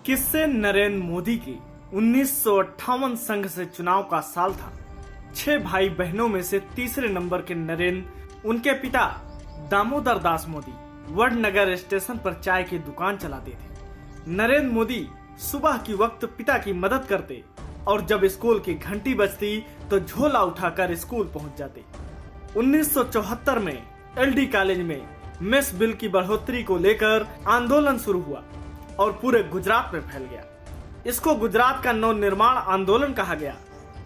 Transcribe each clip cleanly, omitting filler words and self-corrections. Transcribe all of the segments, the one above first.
किससे नरेंद्र मोदी की 1958 संघ से चुनाव का साल था। 6 भाई बहनों में से तीसरे नंबर के नरेंद्र, उनके पिता दामोदर दास मोदी वडनगर स्टेशन पर चाय की दुकान चलाते थे। नरेंद्र मोदी सुबह की वक्त पिता की मदद करते और जब स्कूल की घंटी बजती तो झोला उठाकर स्कूल पहुंच जाते। 1974 में एलडी कॉलेज में मेस बिल की बढ़ोतरी को लेकर आंदोलन शुरू हुआ और पूरे गुजरात में फैल गया। इसको गुजरात का नव निर्माण आंदोलन कहा गया।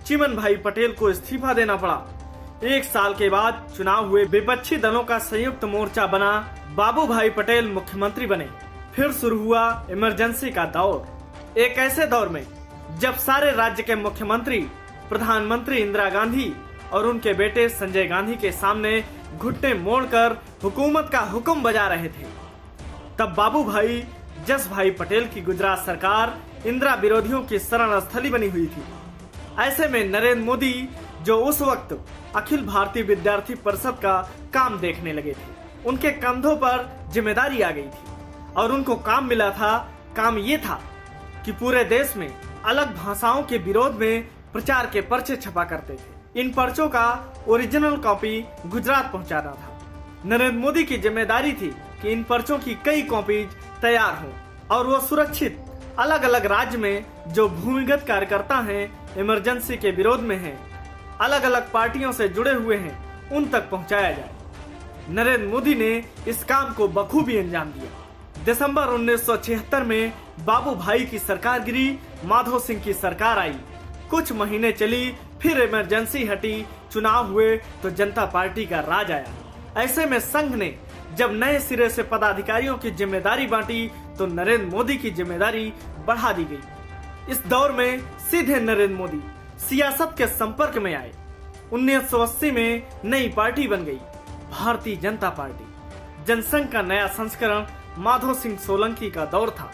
चिमन भाई पटेल को इस्तीफा देना पड़ा। 1 साल के बाद चुनाव हुए, विपक्षी दलों का संयुक्त मोर्चा बना, बाबू भाई पटेल मुख्यमंत्री बने। फिर शुरू हुआ इमरजेंसी का दौर। एक ऐसे दौर में जब सारे राज्य के मुख्यमंत्री, प्रधानमंत्री इंदिरा गांधी और उनके बेटे संजय गांधी के सामने घुटने मोड़कर हुकूमत का हुक्म बजा रहे थे, तब बाबू भाई जस भाई पटेल की गुजरात सरकार इंदिरा विरोधियों की शरण स्थली बनी हुई थी। ऐसे में नरेंद्र मोदी, जो उस वक्त अखिल भारतीय विद्यार्थी परिषद का काम देखने लगे थे, उनके कंधों पर जिम्मेदारी आ गई थी और उनको काम मिला था। काम ये था कि पूरे देश में अलग भाषाओं के विरोध में प्रचार के पर्चे छपा करते थे। इन पर्चों का ओरिजिनल कॉपी गुजरात पहुंचाना था। नरेंद्र मोदी की जिम्मेदारी थी कि इन पर्चों की कई कॉपीज तैयार हों और वो सुरक्षित अलग अलग राज्य में जो भूमिगत कार्यकर्ता हैं, इमरजेंसी के विरोध में हैं, अलग अलग पार्टियों से जुड़े हुए हैं, उन तक पहुंचाया जाए। नरेंद्र मोदी ने इस काम को बखूबी अंजाम दिया। दिसंबर 1976 में बाबू भाई की सरकार गिरी, माधो सिंह की सरकार आई। कुछ महीने चली, फिर इमरजेंसी हटी, चुनाव हुए तो जनता पार्टी का राज आया। ऐसे में संघ ने जब नए सिरे से पदाधिकारियों की जिम्मेदारी बांटी तो नरेंद्र मोदी की जिम्मेदारी बढ़ा दी गई। इस दौर में सीधे नरेंद्र मोदी सियासत के संपर्क में आए। 1980 में नई पार्टी बन गई, भारतीय जनता पार्टी। जनसंघ का नया संस्करण माधो सिंह सोलंकी का दौर था।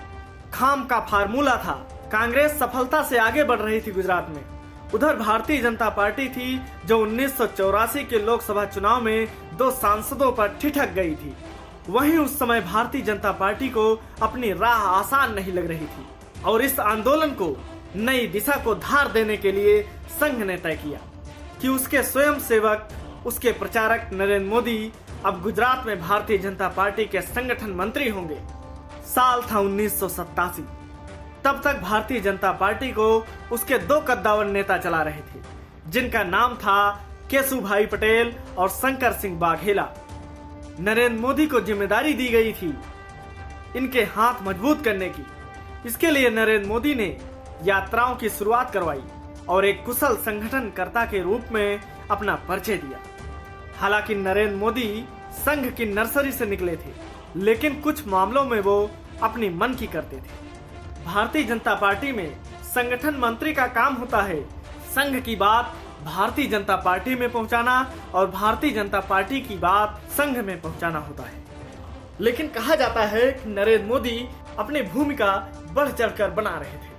खाम का फार्मूला था। कांग्रेस सफलता से आगे बढ़ रही थी गुजरात में। उधर भारतीय जनता पार्टी थी जो 1984 के लोकसभा चुनाव में 2 सांसदों पर ठिठक गई थी। वहीं उस समय भारतीय जनता पार्टी को अपनी राह आसान नहीं लग रही थी और इस आंदोलन को नई दिशा को धार देने के लिए संघ ने तय किया कि उसके स्वयं सेवक, उसके प्रचारक नरेंद्र मोदी अब गुजरात में भारतीय जनता पार्टी के संगठन मंत्री होंगे। साल था 1987। तब तक भारतीय जनता पार्टी को उसके 2 कद्दावर नेता चला रहे थे, जिनका नाम था केशु भाई पटेल और शंकर सिंह बाघेला। नरेंद्र मोदी को जिम्मेदारी दी गई थी इनके हाथ मजबूत करने की। इसके लिए नरेंद्र मोदी ने यात्राओं की शुरुआत करवाई और एक कुशल संगठनकर्ता के रूप में अपना परिचय दिया। हालांकि नरेंद्र मोदी संघ की नर्सरी से निकले थे, लेकिन कुछ मामलों में वो अपनी मन की करते थे। भारतीय जनता पार्टी में संगठन मंत्री का काम होता है संघ की बात भारतीय जनता पार्टी में पहुंचाना और भारतीय जनता पार्टी की बात संघ में पहुंचाना होता है। लेकिन कहा जाता है कि नरेंद्र मोदी अपनी भूमिका बढ़ चढ़कर बना रहे थे।